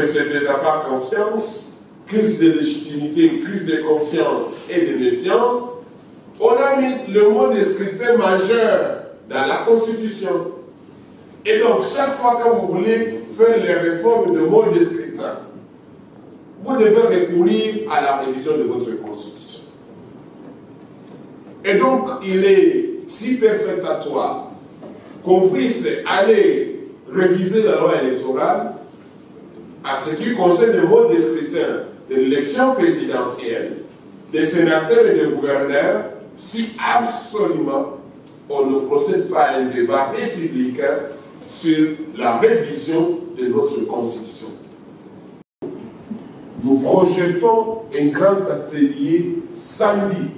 ne se faisait pas confiance, crise de légitimité, crise de confiance et de méfiance, on a mis le mot de scrutin majeur dans la Constitution. Et donc, chaque fois que vous voulez faire les réformes de mode de scrutin, vous devez recourir à la révision de votre Constitution. Et donc, il est superfétatoire qu'on puisse aller réviser la loi électorale à ce qui concerne le mode de scrutin de l'élection présidentielle, des sénateurs et des gouverneurs, si absolument on ne procède pas à un débat républicain sur la révision de notre Constitution. Nous projetons un grand atelier samedi,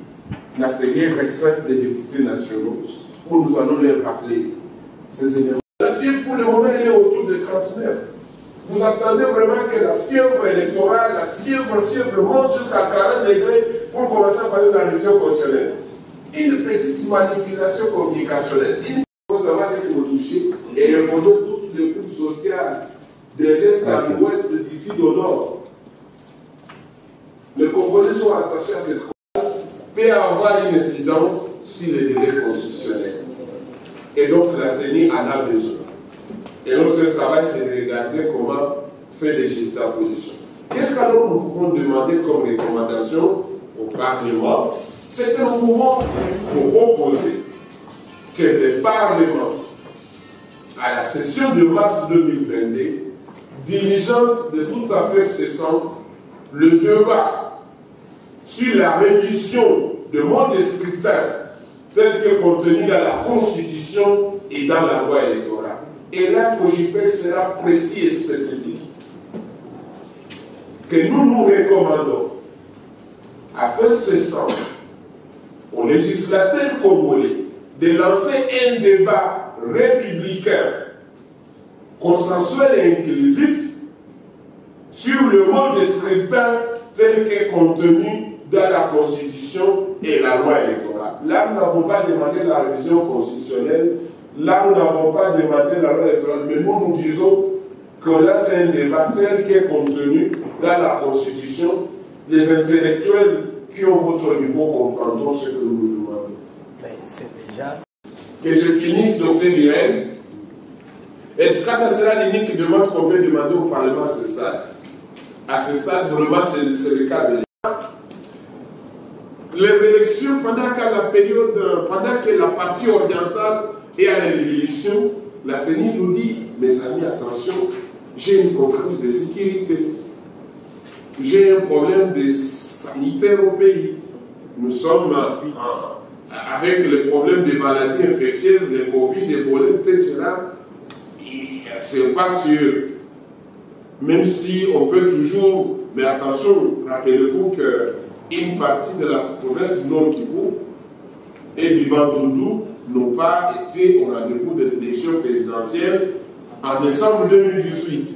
un atelier restreint des députés nationaux, où nous allons les rappeler ces éléments. La fièvre, pour le moment, elle est autour de 39. Vous attendez vraiment que la fièvre électorale, la fièvre monte jusqu'à 40 degrés pour commencer à parler de la révision constitutionnelle. Une petite manipulation communicationnelle. Il faut savoir ce qui vous touchez et répondre toutes les couches sociales de l'Est à l'Ouest, d'ici au Nord. Les Congolais sont attachés à cette cause, peut avoir une incidence sur les délais constitutionnels. Et donc la CENI en a besoin. Et notre travail, c'est de regarder comment faire des juxtapositions. Qu'est-ce qu'alors nous pouvons demander comme recommandation au Parlement? C'est que nous pouvons nous proposer que le Parlement, à la session de mars 2022, diligente de toute affaire cessante le débat sur la révision de mode de scrutin tel que contenu dans la Constitution et dans la loi électorale. Et là, Cogipec sera précis et spécifique. Que nous nous recommandons à faire cessant aux législateurs congolais de lancer un débat républicain, consensuel et inclusif sur le mode de scrutin tel que contenu dans la Constitution et la loi électorale. Là, nous n'avons pas demandé la révision constitutionnelle, là, nous n'avons pas demandé la loi électorale, mais nous disons que là, c'est un débat tel que contenu dans la Constitution. Les intellectuels qui ont votre niveau comprendront ce que nous nous demandons. C'est déjà... Que je finisse, docteur Birel. En tout cas, ça sera l'unique demande qu'on peut demander au Parlement à ce stade. À ce stade, vraiment, c'est le cas de l'État. Les élections, pendant que la partie orientale est à l'élection, la CENI nous dit, mes amis, attention, j'ai une contrainte de sécurité. J'ai un problème de sanitaire au pays. Nous sommes avec le problème des maladies infectieuses, les Covid, les Ebola, etc. C'est pas sûr. Même si on peut toujours, mais attention, rappelez-vous qu'une partie de la province du Nord Kivu et du Bandundu n'ont pas été au rendez-vous de l'élection présidentielle en décembre 2018.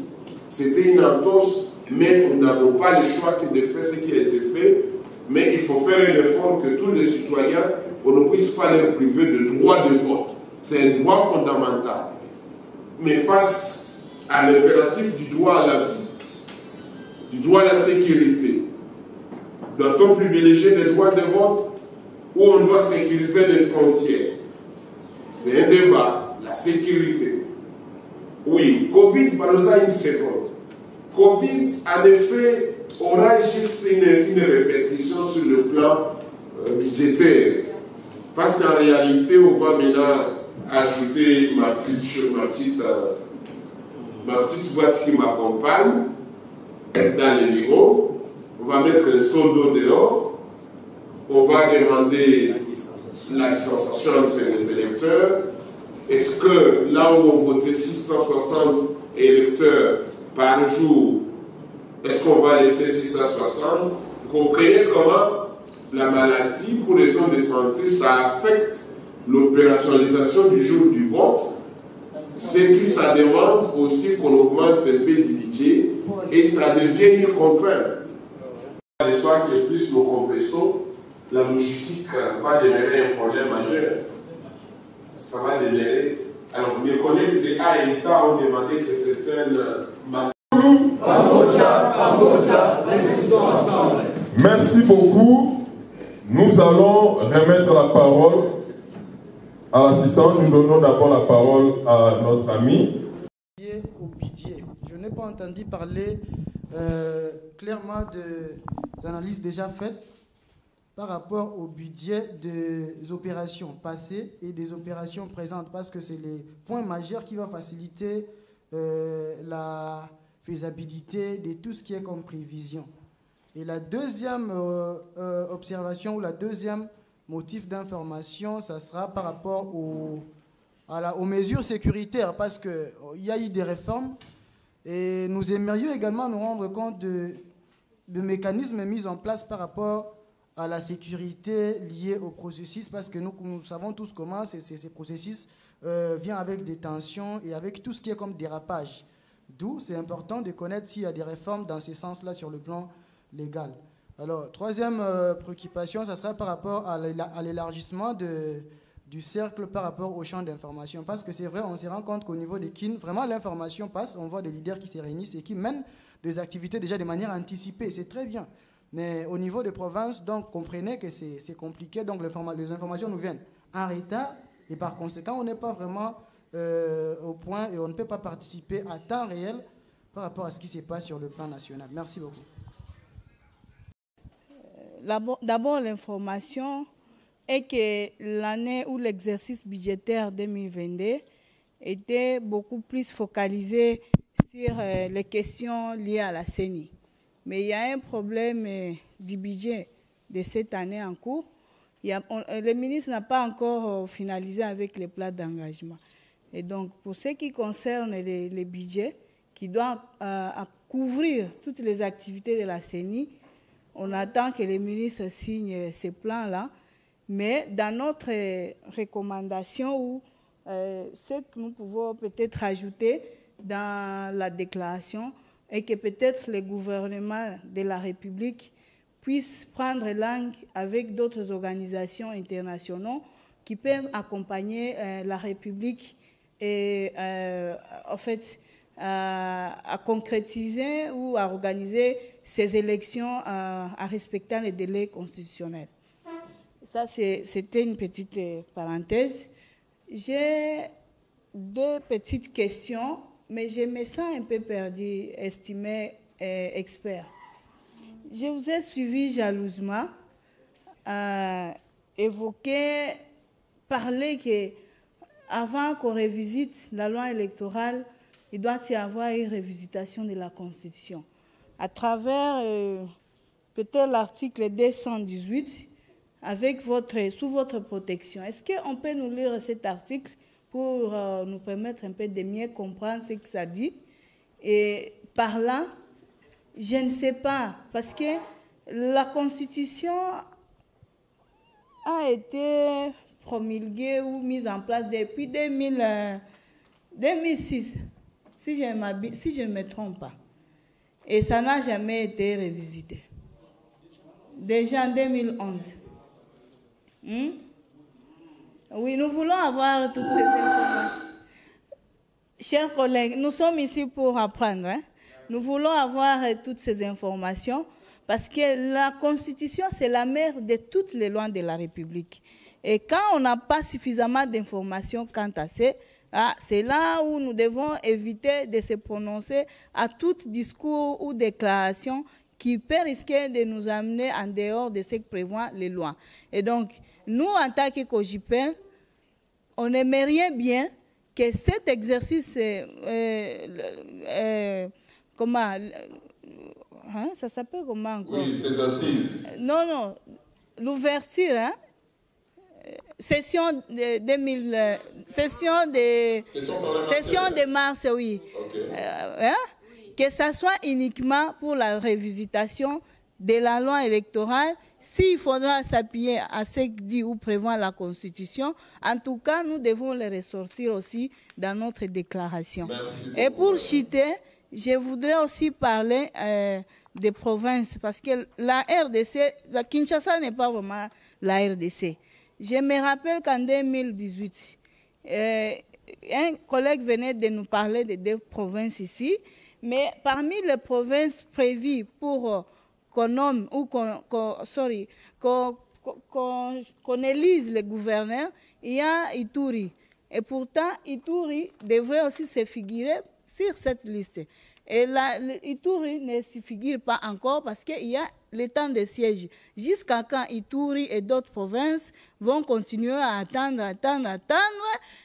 C'était une entorse, mais nous n'avons pas le choix que de faire ce qui a été fait. Mais il faut faire un effort que tous les citoyens, on ne puisse pas les priver de droit de vote. C'est un droit fondamental. Mais face à l'impératif du droit à la vie, du droit à la sécurité, doit-on privilégier les droits de vote ou on doit sécuriser les frontières? C'est un débat, la sécurité. Oui, Covid, parlons-en une seconde. Covid, en effet, aura juste une répercussion sur le plan budgétaire. Parce qu'en réalité, on va maintenant ajouter ma petite boîte qui m'accompagne dans les bureaux. On va mettre le soldo dehors. On va demander la distanciation entre les électeurs. Est-ce que là où on votait 660 électeurs par jour, est-ce qu'on va laisser 660? Vous comprenez comment la maladie, pour raison de santé, ça affecte l'opérationnalisation du jour du vote. C'est que ça demande aussi qu'on augmente un peu du budget et ça devient une contrainte. Les soins que plus nous compressons, la logistique va demeurer un problème majeur. Ça va demeurer. Alors, mes collègues de A et État ont demandé que certaines Cambodge, résistons ensemble. Merci beaucoup. Nous allons remettre la parole à l'assistant. Nous donnons d'abord la parole à notre ami. Au budget. Je n'ai pas entendu parler clairement des analyses déjà faites par rapport au budget des opérations passées et des opérations présentes, parce que c'est les points majeurs qui vont faciliter la faisabilité de tout ce qui est comme prévision. Et la deuxième observation ou la deuxième motif d'information, ça sera par rapport aux mesures sécuritaires, parce qu'il y a eu des réformes et nous aimerions également nous rendre compte de mécanismes mis en place par rapport à la sécurité liée au processus, parce que nous savons tous comment ces processus viennent avec des tensions et avec tout ce qui est comme dérapage. D'où c'est important de connaître s'il y a des réformes dans ce sens-là sur le plan légal. Alors, troisième préoccupation, ça sera par rapport à l'élargissement du cercle par rapport au champ d'information. Parce que c'est vrai, on se rend compte qu'au niveau des KIN, vraiment l'information passe, on voit des leaders qui se réunissent et qui mènent des activités déjà de manière anticipée, c'est très bien. Mais au niveau des provinces, donc, comprenez que c'est compliqué, donc les informations nous viennent en retard et par conséquent, on n'est pas vraiment au point et on ne peut pas participer à temps réel par rapport à ce qui se passe sur le plan national. Merci beaucoup. D'abord, l'information est que l'année où l'exercice budgétaire 2022 était beaucoup plus focalisé sur les questions liées à la CENI. Mais il y a un problème du budget de cette année en cours. Le ministre n'a pas encore finalisé avec les plans d'engagement. Et donc, pour ce qui concerne les budgets qui doivent couvrir toutes les activités de la CENI, on attend que les ministres signent ces plans-là. Mais dans notre recommandation, ou ce que nous pouvons peut-être ajouter dans la déclaration, est que peut-être le gouvernement de la République puisse prendre langue avec d'autres organisations internationales qui peuvent accompagner la République et en fait à concrétiser ou à organiser ces élections en respectant les délais constitutionnels. Ça, c'était une petite parenthèse. J'ai deux petites questions, mais je me sens un peu perdu, estimé expert. Je vous ai suivi jalousement, évoquer, parler qu'avant qu'on revisite la loi électorale, il doit y avoir une révisitation de la Constitution. À travers peut-être l'article 218, sous votre protection. Est-ce qu'on peut nous lire cet article pour nous permettre un peu de mieux comprendre ce que ça dit? Et par là, je ne sais pas, parce que la Constitution a été promulguée ou mise en place depuis 2006, si je ne me trompe pas. Et ça n'a jamais été révisité. Déjà en 2011. Oui, nous voulons avoir toutes ces informations. Chers collègues, nous sommes ici pour apprendre. Hein? Nous voulons avoir toutes ces informations parce que la Constitution, c'est la mère de toutes les lois de la République. Et quand on n'a pas suffisamment d'informations quant à ça, c'est là où nous devons éviter de se prononcer à tout discours ou déclaration qui peut risquer de nous amener en dehors de ce que prévoient les lois. Et donc, nous, en tant que COJIPEL, on aimerait bien que cet exercice, ça s'appelle comment encore? Oui, ces assises. Non, l'ouverture, hein? Session de mars, oui. Okay. Que ça soit uniquement pour la révisitation de la loi électorale, s'il faudra s'appuyer à ce que dit ou prévoit la Constitution, en tout cas, nous devons les ressortir aussi dans notre déclaration. Et pour citer, je voudrais aussi parler des provinces, parce que la RDC, la Kinshasa n'est pas vraiment la RDC. Je me rappelle qu'en 2018, un collègue venait de nous parler de deux provinces ici, Mais parmi les provinces prévues pour qu'on nomme ou qu'on élise les gouverneurs, il y a Ituri. Et pourtant, Ituri devrait aussi se figurer sur cette liste. Et là, Ituri ne se figure pas encore parce qu'il y a le temps de siège. Jusqu'à quand Ituri et d'autres provinces vont continuer à attendre.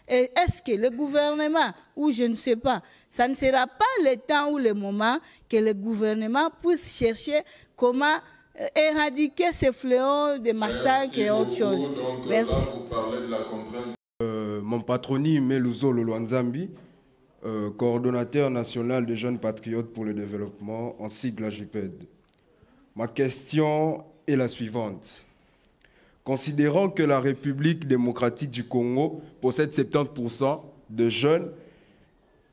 Et est-ce que le gouvernement, ou je ne sais pas, ça ne sera pas le temps ou le moment que le gouvernement puisse chercher comment éradiquer ces fléaux de massacres et autres choses. Donc, merci. Là, vous parlez de la contrainte. Mon patronyme est Luzolo Lwanzambi, coordonnateur national des jeunes patriotes pour le développement, en sigle JPED. Ma question est la suivante. Considérant que la République démocratique du Congo possède 70% de jeunes,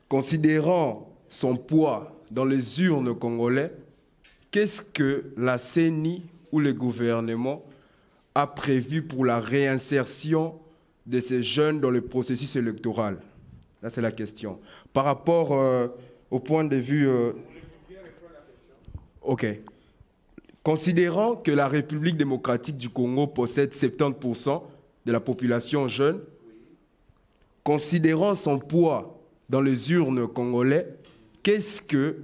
considérant son poids dans les urnes congolais, qu'est-ce que la CENI ou le gouvernement a prévu pour la réinsertion de ces jeunes dans le processus électoral? Là, c'est la question. Par rapport au point de vue... OK. Considérant que la République démocratique du Congo possède 70% de la population jeune, considérant son poids dans les urnes congolais, qu'est-ce que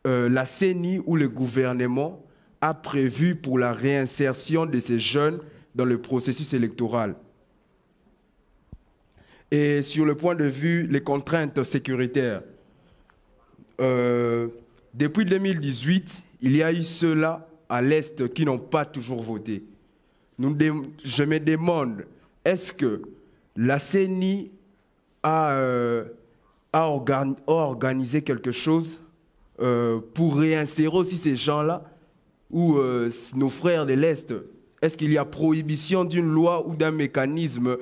la CENI ou le gouvernement a prévu pour la réinsertion de ces jeunes dans le processus électoral? Et sur le point de vue, les contraintes sécuritaires, depuis 2018, il y a eu ceux-là à l'Est qui n'ont pas toujours voté. Je me demande, est-ce que la CENI a organisé quelque chose pour réinsérer aussi ces gens-là, ou nos frères de l'Est? Est-ce qu'il y a prohibition d'une loi ou d'un mécanisme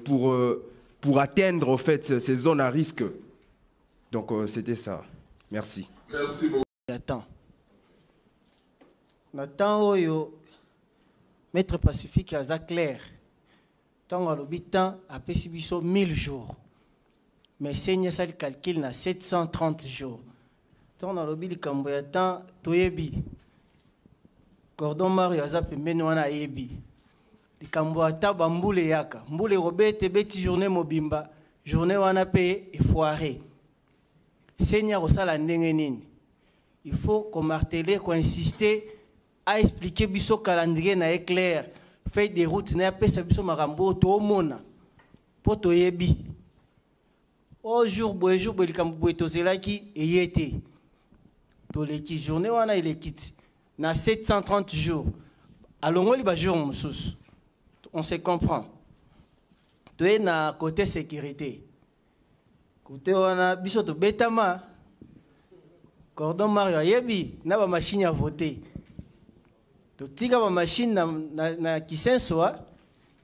pour atteindre en fait ces zones à risque? Donc c'était ça. Merci. Merci beaucoup. Attends. Nathan Oyo, Maître Pacifique aza clair. Tant à l'habitant a pécibiso 1000 jours. Mais Seigneur ça le calcul na 730 jours. Tant à l'habitant kamboyatan toyebi. Cordon Mario aza pembeni wana yebi. Likamboata bambule yaka. Mbule robete beti journée mobimba. Journée wana pe e foiré. Seigneur osala ndenge nini. Il faut qu'on martele, qu'on insiste à expliquer biso calendrier na éclair, fait des routes na pesa biso marambo to mona. Poto yebi. Au jour likambo tozelaki eyete. To leki journée wana il est quitte. Na 730 jours. Alongoli ba jour moussous. On se comprend. Tu es na côté sécurité. Côté wana biso to betama. Cordon Mario yebi na ba machine à voter. To tika ba machine na kisensoa.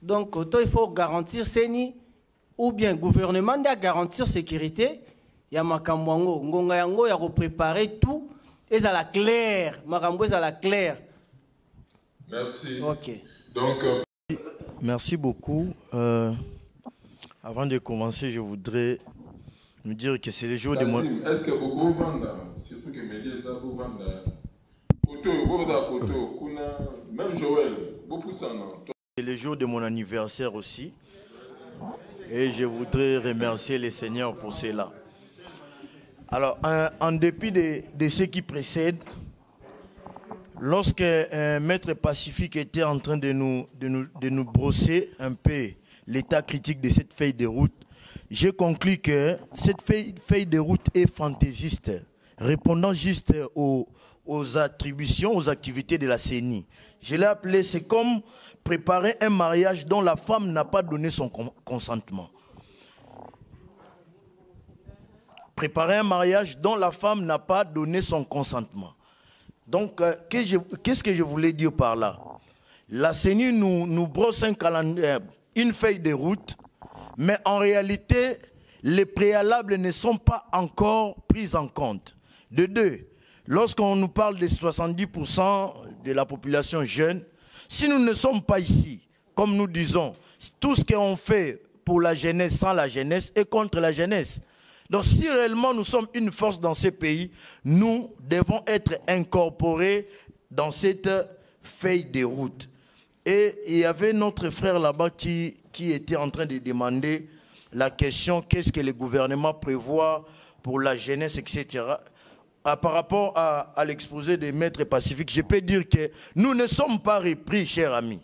Donc il faut garantir seni ou bien gouvernement doit garantir sécurité. Ya makambo yango ngonga yango ya préparer tout et à la claire, makambo à la claire. Merci. OK. Donc merci beaucoup. Avant de commencer, je voudrais nous dire que c'est le jour de mon... Est-ce que vous vendez, surtout que médias ça vous vendez photo, même Joël, beaucoup ça non. C'est le jour de mon anniversaire aussi. Et je voudrais remercier le Seigneur pour cela. Alors, en dépit de ce qui précède, lorsque Maître Pacifique était en train de nous brosser un peu l'état critique de cette feuille de route, j'ai conclu que cette feuille de route est fantaisiste, répondant juste aux attributions, aux activités de la CENI. Je l'ai appelé, c'est comme préparer un mariage dont la femme n'a pas donné son consentement. Préparer un mariage dont la femme n'a pas donné son consentement. Donc, qu'est-ce que je voulais dire par là? La CENI nous brosse un calendrier, une feuille de route, mais en réalité, les préalables ne sont pas encore pris en compte. De deux, lorsqu'on nous parle de 70% de la population jeune, si nous ne sommes pas ici, comme nous disons, tout ce qu'on fait pour la jeunesse sans la jeunesse est contre la jeunesse. Donc si réellement nous sommes une force dans ces pays, nous devons être incorporés dans cette feuille de route. Et il y avait notre frère là-bas qui était en train de demander la question, qu'est-ce que le gouvernement prévoit pour la jeunesse, etc. Par rapport à l'exposé des maîtres pacifiques, je peux dire que nous ne sommes pas repris, chers amis.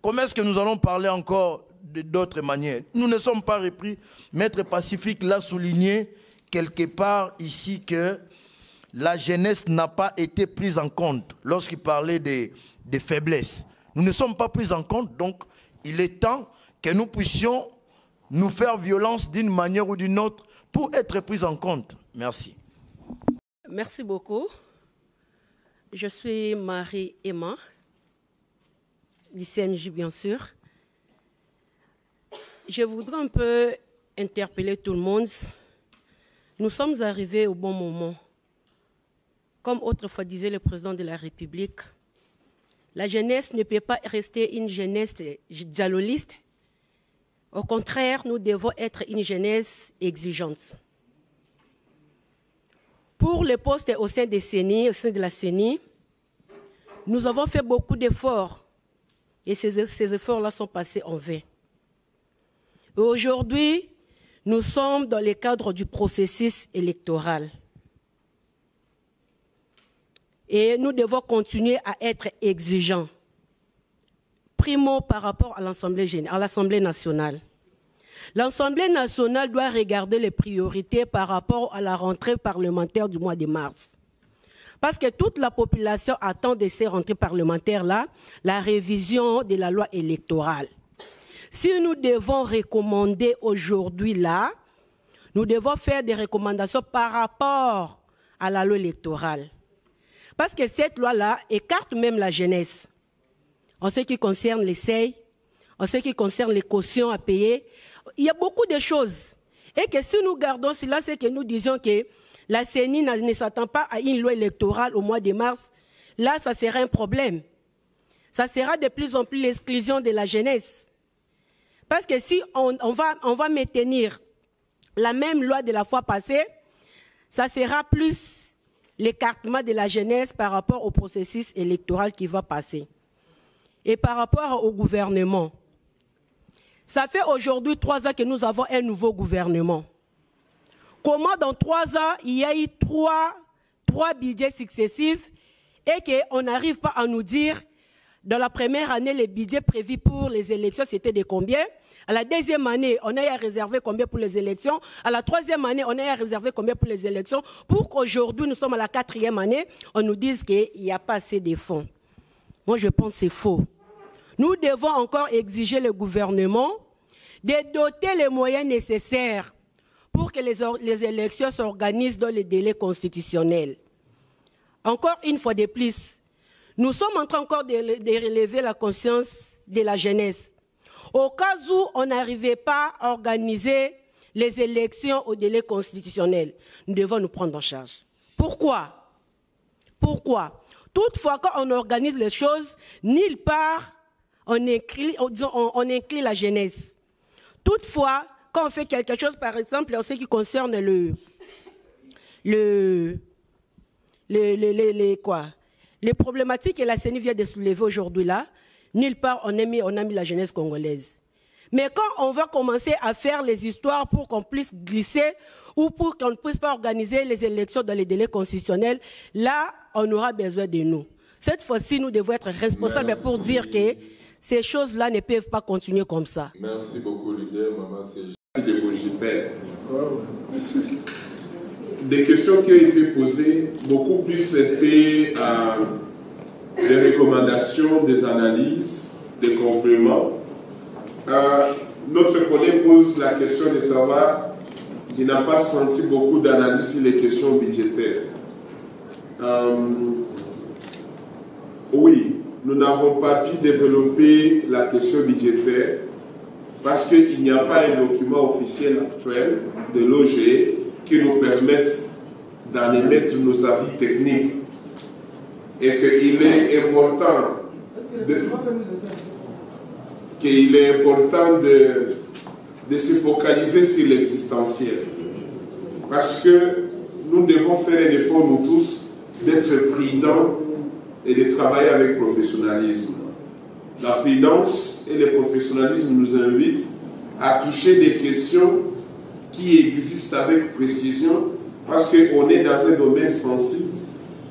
Comment est-ce que nous allons parler encore d'autres manières? Nous ne sommes pas repris. Maître pacifique l'a souligné quelque part ici que la jeunesse n'a pas été prise en compte lorsqu'il parlait des faiblesses. Nous ne sommes pas pris en compte, donc il est temps que nous puissions nous faire violence d'une manière ou d'une autre pour être pris en compte. Merci. Merci beaucoup. Je suis Marie-Emma, lycéenne bien sûr. Je voudrais un peu interpeller tout le monde. Nous sommes arrivés au bon moment. Comme autrefois disait le président de la République, la jeunesse ne peut pas rester une jeunesse dialoliste. Au contraire, nous devons être une jeunesse exigeante. Pour les postes au sein des CENI, au sein de la CENI, nous avons fait beaucoup d'efforts et ces efforts-là sont passés en vain. Aujourd'hui, nous sommes dans le cadre du processus électoral. Et nous devons continuer à être exigeants. Primo par rapport à l'Assemblée nationale. L'Assemblée nationale doit regarder les priorités par rapport à la rentrée parlementaire du mois de mars. Parce que toute la population attend de ces rentrées parlementaires-là la révision de la loi électorale. Si nous devons recommander aujourd'hui là, nous devons faire des recommandations par rapport à la loi électorale. Parce que cette loi-là écarte même la jeunesse. En ce qui concerne les seuils, en ce qui concerne les cautions à payer, il y a beaucoup de choses. Et que si nous gardons cela, c'est que nous disions que la CENI ne s'attend pas à une loi électorale au mois de mars. Là, ça sera un problème. Ça sera de plus en plus l'exclusion de la jeunesse. Parce que si on va maintenir la même loi de la fois passée, ça sera plus l'écartement de la jeunesse par rapport au processus électoral qui va passer. Et par rapport au gouvernement, ça fait aujourd'hui 3 ans que nous avons un nouveau gouvernement. Comment dans 3 ans, il y a eu 3 budgets successifs et qu'on n'arrive pas à nous dire, dans la première année, les budgets prévus pour les élections, c'était de combien? À la deuxième année, on a réservé combien pour les élections? À la troisième année, on a réservé combien pour les élections? Pour qu'aujourd'hui, nous sommes à la 4e année, on nous dise qu'il n'y a pas assez de fonds. Moi, je pense que c'est faux. Nous devons encore exiger le gouvernement de doter les moyens nécessaires pour que les élections s'organisent dans les délais constitutionnels. Encore une fois de plus, nous sommes en train encore de relever la conscience de la jeunesse. Au cas où on n'arrivait pas à organiser les élections au délai constitutionnel, nous devons nous prendre en charge. Pourquoi? Pourquoi? Toutefois, quand on organise les choses, nulle part on inclut la jeunesse. Toutefois, quand on fait quelque chose, par exemple, en ce qui concerne les problématiques que la CENI vient de soulever aujourd'hui là, nulle part on a mis la jeunesse congolaise. Mais quand on va commencer à faire les histoires pour qu'on puisse glisser ou pour qu'on ne puisse pas organiser les élections dans les délais constitutionnels, là, on aura besoin de nous. Cette fois-ci, nous devons être responsables pour dire que ces choses-là ne peuvent pas continuer comme ça. Merci beaucoup, leader. Maman, c'est... Des questions qui ont été posées, beaucoup plus c'était des recommandations, des analyses, des compléments. Notre collègue pose la question de savoir, il n'a pas senti beaucoup d'analyse sur les questions budgétaires. Oui, nous n'avons pas pu développer la question budgétaire parce qu'il n'y a pas un document officiel actuel de l'OGE qui nous permette d'en émettre nos avis techniques et qu'il est important de se focaliser sur l'existentiel. parce que nous devons faire un effort, nous tous, d'être prudents et de travailler avec professionnalisme. La prudence et le professionnalisme nous invitent à toucher des questions qui existent avec précision, parce qu'on est dans un domaine sensible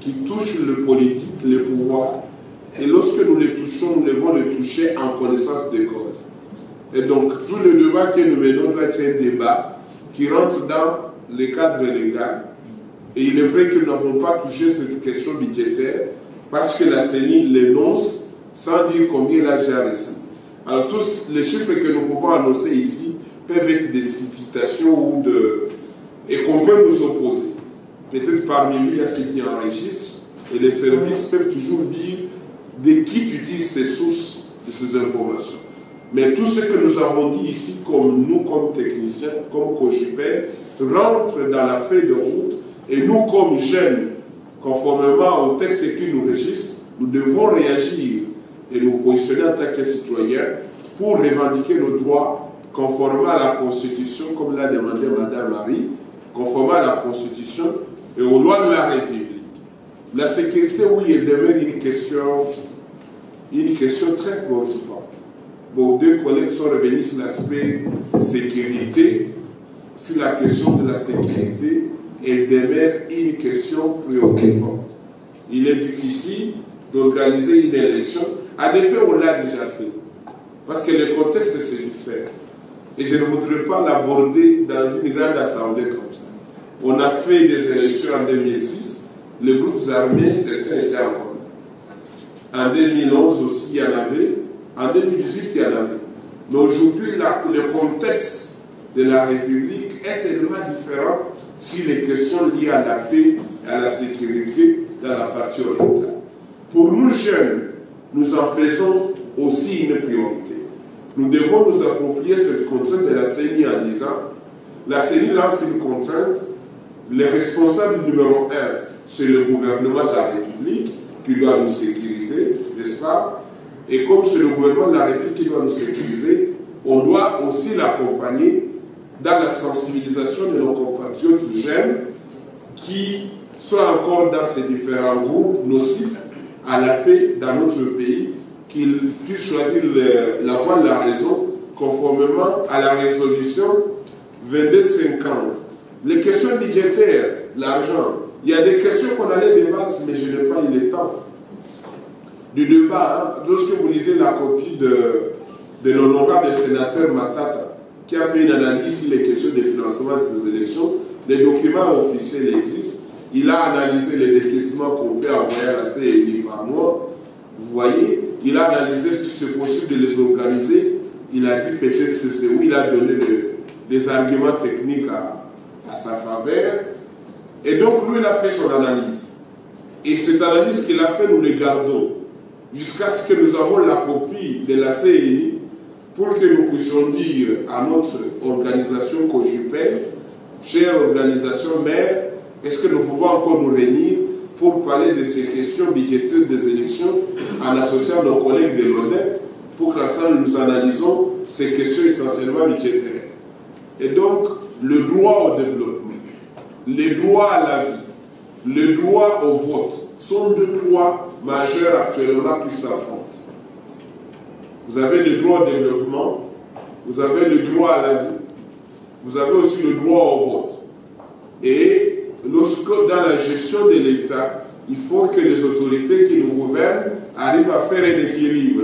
qui touche le politique, le pouvoir, et lorsque nous les touchons, nous devons les toucher en connaissance de cause. Et donc, tout le débat que nous menons doit être un débat qui rentre dans le cadre légal. Et il est vrai que nous n'avons pas touché cette question budgétaire parce que la CENI l'énonce sans dire combien elle a déjà reçu. Alors, tous les chiffres que nous pouvons annoncer ici peuvent être des citations ou et qu'on peut nous opposer. Peut-être parmi eux, il y a ceux qui enregistrent et les services peuvent toujours dire de qui utilisent ces sources de ces informations. Mais tout ce que nous avons dit ici, comme nous, comme techniciens, comme COJIPED, rentre dans la feuille de route et nous, comme jeunes, conformément au texte qui nous régisse, nous devons réagir et nous positionner en tant que citoyens pour revendiquer nos droits conformément à la Constitution, comme l'a demandé Mme Marie, conformément à la Constitution et aux lois de la République. La sécurité, oui, elle demeure une question très préoccupante. Vos deux collègues sont revenus sur l'aspect sécurité. Sur la question de la sécurité, elle demeure une question préoccupante. Il est difficile d'organiser une élection. En effet, on l'a déjà fait. Parce que le contexte, c'est différent. Et je ne voudrais pas l'aborder dans une grande assemblée comme ça. On a fait des élections en 2006. Les groupes armés, certains étaient encore là. En 2011 aussi, il y en avait. En 2018, il y en avait. Mais aujourd'hui, le contexte de la République est tellement différent sur les questions liées à la paix et à la sécurité dans la partie orientale. Pour nous jeunes, nous en faisons aussi une priorité. Nous devons nous approprier cette contrainte de la CENI en disant, la CENI lance une contrainte, le responsable numéro 1, c'est le gouvernement de la République qui doit nous sécuriser, n'est-ce pas? Et comme c'est le gouvernement de la République qui doit nous sécuriser, on doit aussi l'accompagner dans la sensibilisation de nos compatriotes jeunes qui sont encore dans ces différents groupes nocifs à la paix dans notre pays, qu'ils puissent choisir la voie de la raison conformément à la résolution 2250. Les questions budgétaires, l'argent, il y a des questions qu'on allait débattre, mais je n'ai pas eu le temps du débat. Hein. Lorsque vous lisez la copie de l'honorable sénateur Matata, qui a fait une analyse sur les questions de financement de ces élections, les documents officiels existent. Il a analysé les décaissements qu'on peut envoyer à la CENI par mois. Vous voyez, il a analysé ce qui c'est possible de les organiser. Il a dit peut-être que c'est où il a donné des arguments techniques à sa faveur. Et donc, lui, il a fait son analyse. Et cette analyse qu'il a fait, nous la gardons jusqu'à ce que nous avons la copie de la CENI pour que nous puissions dire à notre organisation COJIPED, chère organisation mère, est-ce que nous pouvons encore nous réunir pour parler de ces questions budgétaires des élections en associant nos collègues de l'ONEP pour qu'ensemble nous analysons ces questions essentiellement budgétaires. Et donc, le droit au développement, le droit à la vie, le droit au vote sont deux droits majeurs actuellement qui s'affrontent. Vous avez le droit au développement, vous avez le droit à la vie, vous avez aussi le droit au vote. Et lorsque dans la gestion de l'État, il faut que les autorités qui nous gouvernent arrivent à faire un équilibre.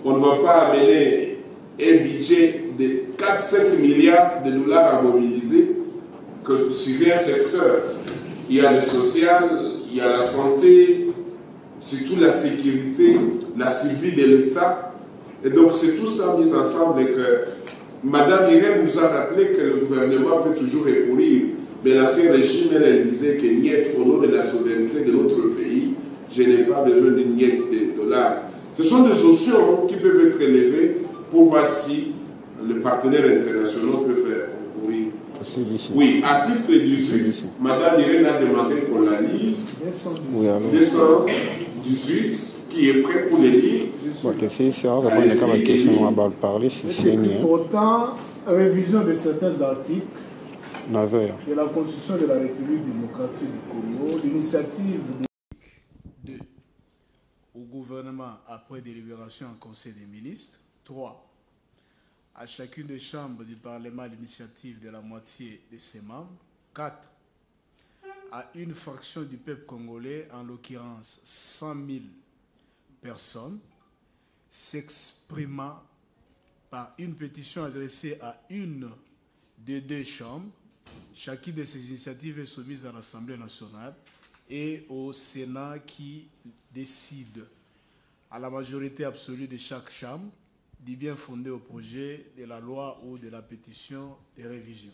On ne va pas amener un budget de 4-5 milliards de dollars à mobiliser que sur un secteur. Il y a le social, il y a la santé, surtout la sécurité, la survie de l'État. Et donc c'est tout ça mis ensemble et que Mme Irène nous a rappelé que le gouvernement peut toujours recourir. Mais l'ancien régime, elle disait que niet, au nom de la souveraineté de notre pays, je n'ai pas besoin de niet de dollars. Ce sont des options qui peuvent être élevées pour voir si les partenaires internationaux peuvent faire concourir. Oui, article 18, Mme Irène a demandé qu'on la lise. 218, qui est prêt pour les lire. Pourtant, révision de certains articles de la Constitution de la République démocratique du Congo, l'initiative au gouvernement après délibération en Conseil des ministres. 3. À chacune des chambres du Parlement l'initiative de la moitié de ses membres. 4. À une fraction du peuple congolais, en l'occurrence 100 000 personnes, s'exprimant par une pétition adressée à une des deux chambres. Chacune de ces initiatives est soumise à l'Assemblée nationale et au Sénat qui décide à la majorité absolue de chaque chambre du bien fondé au projet de la loi ou de la pétition de révision.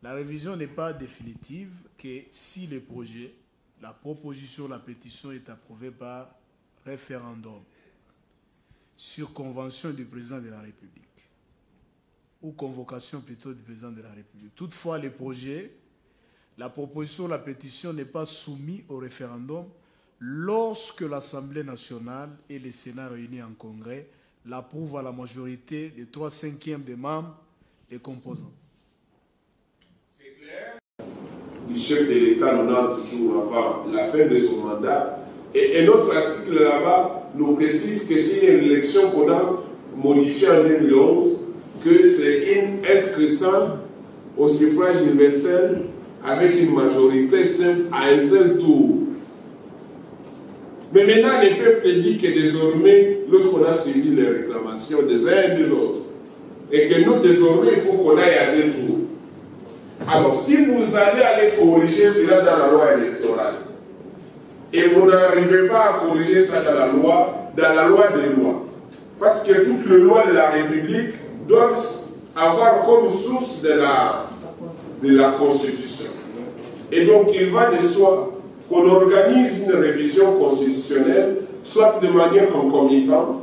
La révision n'est pas définitive que si le projet, la proposition, la pétition est approuvée par référendum sur convention du président de la République ou convocation plutôt du président de la République. Toutefois, le projet, la proposition, la pétition n'est pas soumise au référendum lorsque l'Assemblée nationale et le Sénat réunis en congrès l'approuvent à la majorité des 3/5 des membres des composants. C'est clair. Le chef de l'État 90 jours avant la fin de son mandat. Et notre article là-bas nous précise que s'il y a une élection qu'on a modifiée en 2011, que c'est un scrutin au suffrage universel avec une majorité simple à un seul tour. Mais maintenant, le peuple dit que désormais, lorsqu'on a suivi les réclamations des uns et des autres, et que nous, désormais, il faut qu'on aille à 2 tours. Alors, si vous aller corriger cela dans la loi électorale, et vous n'arrivez pas à corriger ça dans la loi des lois, parce que toutes les lois de la République doivent avoir comme source de la Constitution. Et donc, il va de soi qu'on organise une révision constitutionnelle, soit de manière concomitante,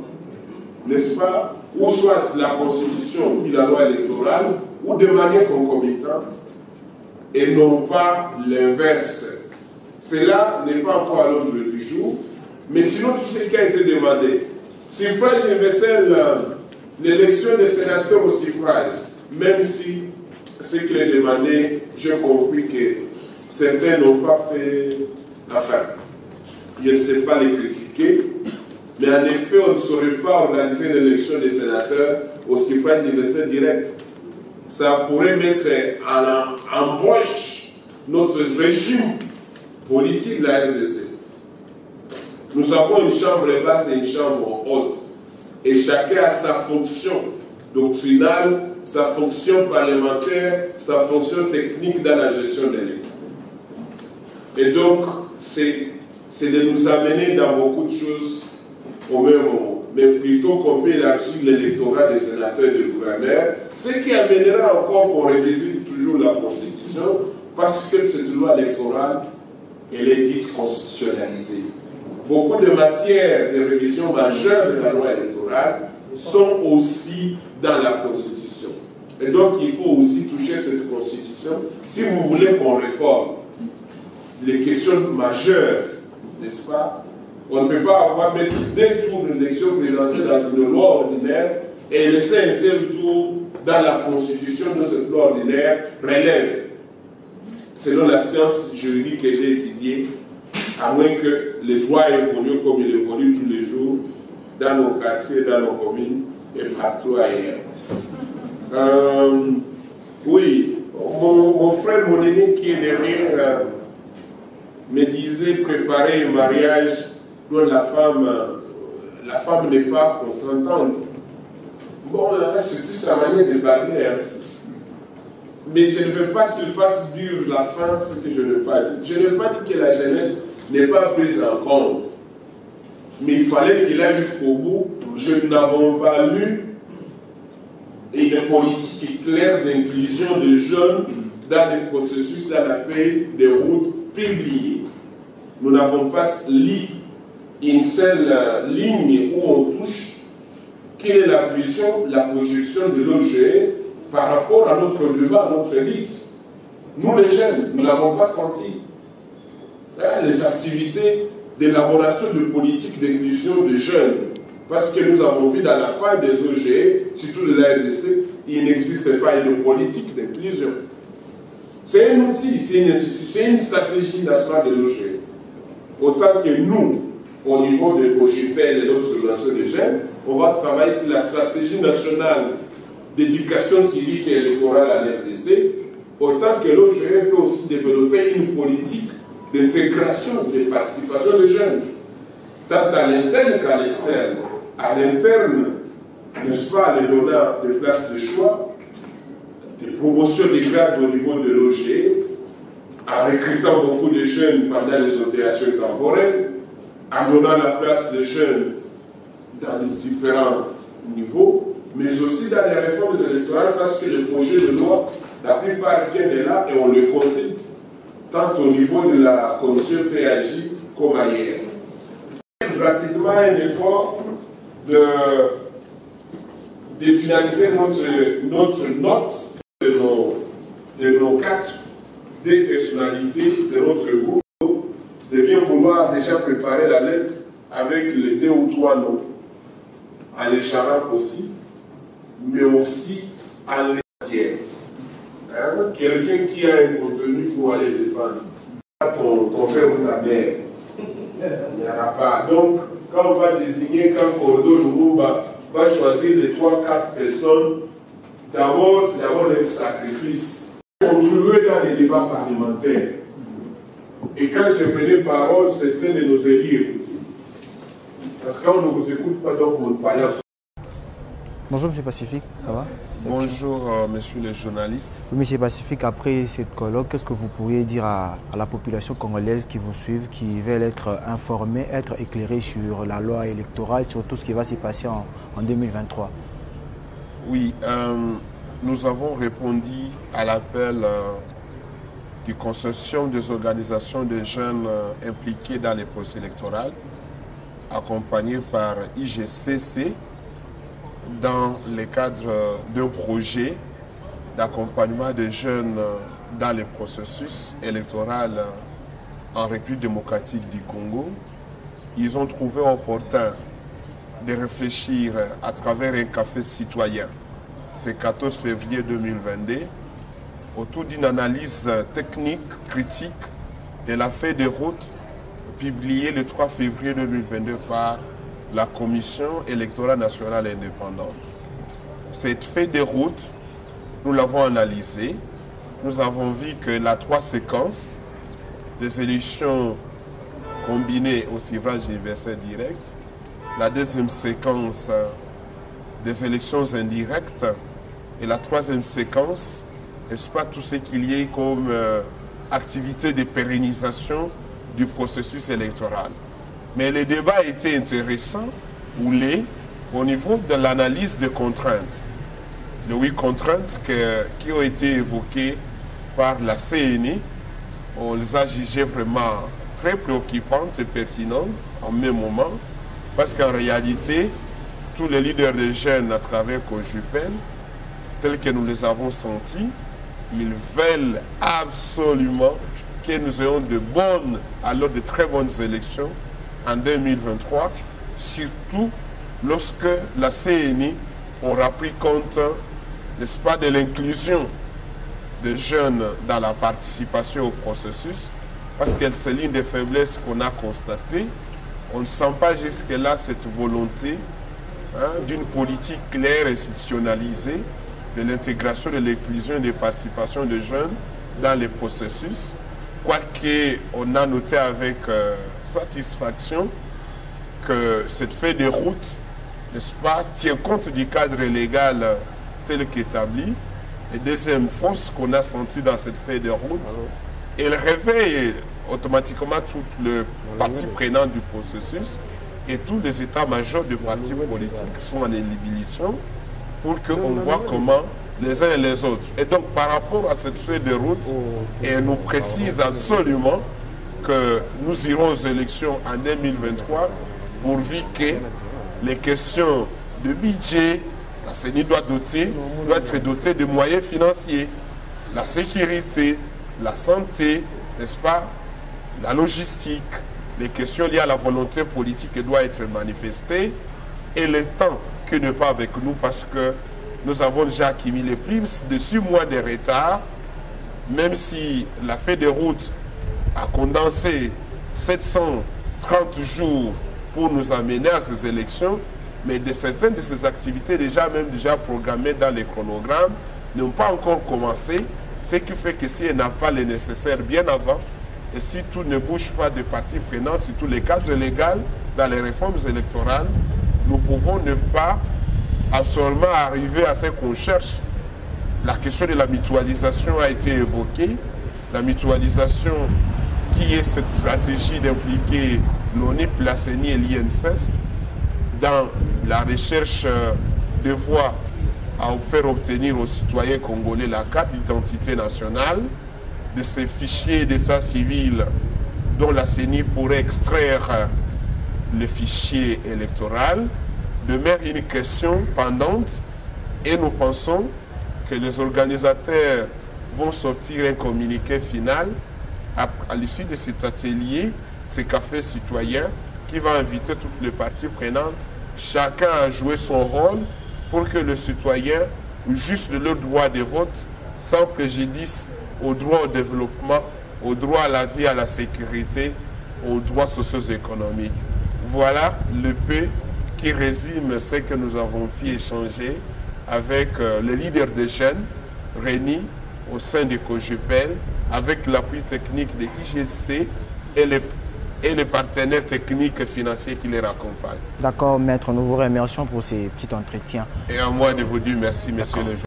n'est-ce pas, ou soit la Constitution puis la loi électorale, ou de manière concomitante, et non pas l'inverse. Cela n'est pas encore à l'ordre du jour, mais sinon tout ce qui a été demandé, suffrage universel, l'élection des sénateurs au suffrage, même si ce qui est demandé, j'ai compris que certains n'ont pas fait affaire. Je ne sais pas les critiquer, mais en effet, on ne saurait pas organiser une élection des sénateurs au suffrage universel direct. Ça pourrait mettre en poche notre régime politique de la RDC. Nous avons une chambre basse et une chambre haute. Et chacun a sa fonction doctrinale, sa fonction parlementaire, sa fonction technique dans la gestion de l'État. Et donc, c'est de nous amener dans beaucoup de choses au même moment. Mais plutôt qu'on peut élargir l'électorat des sénateurs et des gouverneurs, ce qui amènera encore qu'on révisite toujours la Constitution, parce que cette loi électorale, elle est dite constitutionnalisée. Beaucoup de matières de révision majeure de la loi électorale sont aussi dans la Constitution. Et donc, il faut aussi toucher cette Constitution si vous voulez qu'on réforme les questions majeures, n'est-ce pas? On ne peut pas mettre 2 tours d'élection présidentielle dans une loi ordinaire et laisser un seul tour dans la Constitution de cette loi ordinaire relève. Selon la science juridique que j'ai étudiée, à moins que les droits évoluent comme ils évoluent tous les jours dans nos quartiers, dans nos communes et partout ailleurs. Oui, mon frère Monéné qui est derrière me disait préparer un mariage dont la femme n'est pas consentante. Bon, c'est sa manière de parler. Mais je ne veux pas qu'il fasse dire la fin ce que je n'ai pas dit. Je n'ai pas dit que la jeunesse n'est pas prise en compte. Mais il fallait qu'il aille jusqu'au bout. Je n'avons pas lu une politique claire d'inclusion des jeunes dans les processus, dans la feuille de route publiée. Nous n'avons pas lu une seule ligne où on touche quelle est la vision, la projection de l'OGE par rapport à notre débat, à notre élite. Nous les jeunes, nous n'avons pas senti les activités d'élaboration de politiques d'inclusion des jeunes. Parce que nous avons vu dans la faille des OGE, surtout de la RDC, il n'existe pas une politique d'inclusion. C'est un outil, c'est une institution, c'est une stratégie nationale de loger. Autant que nous, au niveau de OGPL et d'autres organisations de jeunes, on va travailler sur la stratégie nationale d'éducation civique et électorale à l'RDC, autant que l'OGE peut aussi développer une politique d'intégration, de participation des jeunes, tant à l'interne qu'à l'externe. À l'interne, n'est-ce pas, les donneurs de places de choix, des promotions des grades au niveau de l'OGE, en recrutant beaucoup de jeunes pendant les opérations temporelles, en donnant la place des jeunes dans les différents niveaux, mais aussi dans les réformes électorales, parce que le projet de loi, la plupart viennent de là et on le consulte, tant au niveau de la commission PAJ comme ailleurs. Rapidement un effort de finaliser notre note de nos 4 des personnalités de notre groupe, de bien vouloir déjà préparer la lettre avec les 2 ou 3 noms, en les charant aussi, mais aussi en les tiers. Hein? Quelqu'un qui a un contenu pour aller défendre, ton père ou ta mère, il n'y aura pas. Donc, quand on va désigner, quand Cordo Lumumba va choisir les 3-4 personnes, d'abord, c'est d'abord le sacrifice. Contribuer dans les débats parlementaires. Et quand je prenais parole, c'était de nos élus. Parce que quand on ne vous écoute pas, donc on ne parle pas. Bonjour M. Pacifique, ça va? Bonjour messieurs les journalistes. Oui, M. Pacifique, après cette colloque, qu'est-ce que vous pourriez dire à la population congolaise qui vous suivent, qui veulent être informés, être éclairés sur la loi électorale, sur tout ce qui va s'y passer en 2023? Oui, nous avons répondu à l'appel du consortium des organisations de jeunes impliqués dans les procès électoraux, accompagné par IGCC, dans le cadre d'un projet d'accompagnement des jeunes dans les processus électoraux en République démocratique du Congo. Ils ont trouvé opportun de réfléchir à travers un café citoyen, c'est 14 février 2022, autour d'une analyse technique, critique de la feuille de route publiée le 3 février 2022 par la Commission électorale nationale indépendante. Cette feuille de route, nous l'avons analysée. Nous avons vu que la 3 séquences des élections combinées au suffrage universel direct, la 2e séquence des élections indirectes et la 3e séquence, n'est-ce pas, tout ce qu'il y ait comme activité de pérennisation du processus électoral. Mais le débat était intéressant au niveau de l'analyse des contraintes. Les 8 contraintes qui ont été évoquées par la CNI, on les a jugées vraiment très préoccupantes et pertinentes en même moment, parce qu'en réalité, tous les leaders de jeunes à travers COJUPEL, tels que nous les avons sentis, ils veulent absolument que nous ayons de très bonnes élections en 2023, surtout lorsque la CNI aura pris compte, n'est-ce pas, de l'inclusion des jeunes dans la participation au processus, parce que c'est l'une des faiblesses qu'on a constatées. On ne sent pas jusque-là cette volonté d'une politique claire et institutionnalisée de l'intégration, de l'inclusion et de participation des jeunes dans les processus. Quoique on a noté avec satisfaction que cette feuille de route, n'est-ce pas, tient compte du cadre légal tel qu'établi. Et deuxième force qu'on a sentie dans cette feuille de route, elle réveille automatiquement toutes les parties prenantes du processus et tous les états-majors des partis politiques sont en ébullition pour qu'on voit comment les uns et les autres. Et donc par rapport à cette feuille de route, elle nous précise absolument que nous irons aux élections en 2023 pourvu que les questions de budget, la CENI doit être dotée de moyens financiers, la sécurité, la santé, n'est-ce pas, la logistique, les questions liées à la volonté politique qui doit être manifestée et le temps qui n'est pas avec nous parce que nous avons déjà accumulé plus de 6 mois de retard même si la feuille de route a condensé 730 jours pour nous amener à ces élections, mais certaines de ces activités déjà programmées dans les chronogrammes n'ont pas encore commencé, ce qui fait que si elle n'a pas le nécessaire bien avant, et si tout ne bouge pas de parties prenantes, si tous les cadres légaux dans les réformes électorales, nous pouvons ne pas absolument arriver à ce qu'on cherche. La question de la mutualisation a été évoquée. La mutualisation qui est cette stratégie d'impliquer l'ONIP, la CENI et l'INSS dans la recherche de voies à faire obtenir aux citoyens congolais la carte d'identité nationale, de ces fichiers d'état civil dont la CENI pourrait extraire le fichier électoral, demeure une question pendante et nous pensons que les organisateurs vont sortir un communiqué final à l'issue de cet atelier, ce café citoyen qui va inviter toutes les parties prenantes, chacun à jouer son rôle pour que le citoyen juste le droit de vote sans préjudice au droit au développement, au droit à la vie, à la sécurité, aux droits socio-économiques. Voilà le peu qui résume ce que nous avons pu échanger avec le leader des jeunes réunis au sein du COJEPEL, avec l'appui technique de l'IGC et les partenaires techniques et financiers qui les accompagnent. D'accord, maître, nous vous remercions pour ces petits entretiens. Et à moi de vous dire merci, monsieur le juge.